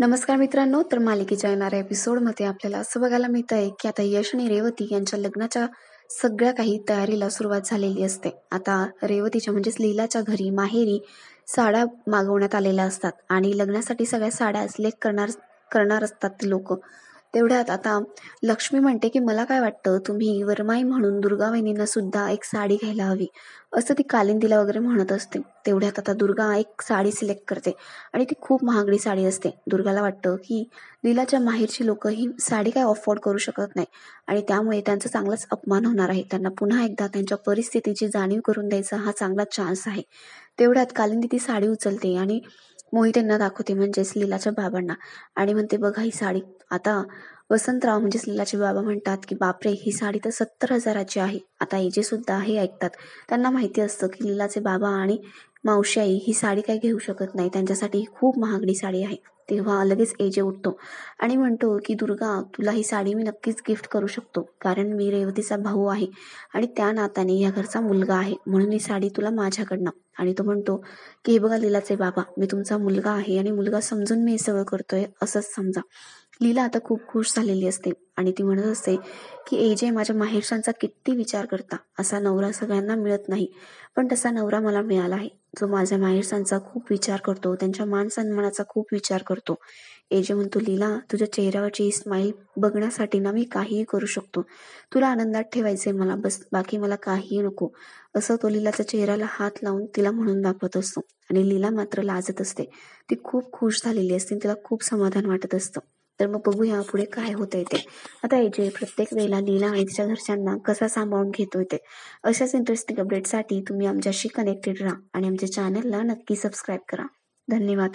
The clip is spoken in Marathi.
नमस्कार मित्रांनो, तर मालिकेच्या येणाऱ्या एपिसोडमध्ये आपल्याला असं बघायला मिळत आहे की आता यश आणि रेवती यांच्या लग्नाच्या सगळ्या काही तयारीला सुरुवात झालेली असते. आता रेवतीच्या म्हणजेच लीलाच्या घरी माहेरी साड्या मागवण्यात आलेल्या असतात आणि लग्नासाठी सगळ्या साड्या सिलेक्ट करणार करणार असतात लोक. तेवढ्यात आता लक्ष्मी म्हणते की मला काय वाटतं, तुम्ही वरमाई म्हणून दुर्गा वहिनींना सुद्धा एक साडी घ्यायला हवी, असं ती कालिंदीला वगैरे म्हणत असते. तेवढ्यात आता दुर्गा एक साडी सिलेक्ट करते आणि ती खूप महागडी साडी असते. दुर्गाला वाटतं की लीलाच्या माहेरची लोक ही साडी काय अफोर्ड करू शकत नाही आणि त्यामुळे त्यांचा चांगलाच अपमान होणार आहे. त्यांना पुन्हा एकदा त्यांच्या परिस्थितीची जाणीव करून द्यायचा हा चांगला चान्स आहे. तेवढ्यात कालिंदी ती साडी उचलते आणि मोहितेंना दाखवते, म्हणजेच लीलाच्या बाबांना, आणि म्हणते बघा ही साडी. आता वसंतराव म्हणजेच लीलाचे बाबा म्हणतात की बापरे, ही साडी तर 70,000ची आहे. आता एजे सुद्धा हे ऐकतात. त्यांना माहिती असतं की लीलाचे बाबा आणि मावशी आई ही साडी काही घेऊ शकत नाही, त्यांच्यासाठी ही खूप महागडी साडी आहे. तेव्हा लगेच एजे उठतो आणि म्हणतो की दुर्गा, तुला ही साडी मी नक्कीच गिफ्ट करू शकतो, कारण मी रेवतीचा भाऊ आहे आणि त्या नात्याने या घरचा मुलगा आहे, म्हणून ही साडी तुला माझ्याकडनं. आणि तो म्हणतो की हे बघा लीलाचे बाबा, मी तुमचा मुलगा आहे आणि मुलगा समजून मी हे सगळं करतोय असंच समजा. लीला आता खूप खुश झालेली असते आणि ती म्हणत असते की एजे माझ्या माहेरच्यांचा किती विचार करता. असा नवरा सगळ्यांना मिळत नाही, पण तसा नवरा मला मिळाला आहे जो माझ्या माहेरच्यांचा खूप विचार करतो, त्यांच्या मान सन्मानाचा खूप विचार करतो. एजे म्हणतो, लीला, तुझ्या चेहऱ्यावरची स्माईल बघण्यासाठी ना मी काहीही करू शकतो. तुला आनंदात ठेवायचंय मला, बस, बाकी मला काहीही नको. असं तो लीलाच्या चेहऱ्याला हात लावून तिला म्हणून दाखवत असतो आणि लीला मात्र लाजत असते. ती खूप खुश झालेली असते, तिला खूप समाधान वाटत असतं. तर मग बघूया पुढे काय होतंय ते. आता एजे प्रत्येक वेळेला लीला आणि तिच्या घरच्यांना कसा सांभाळून घेतोय ते. अशाच इंटरेस्टिंग अपडेटसाठी तुम्ही आमच्याशी कनेक्टेड राहा आणि आमच्या चॅनलला नक्की सबस्क्राईब करा. धन्यवाद.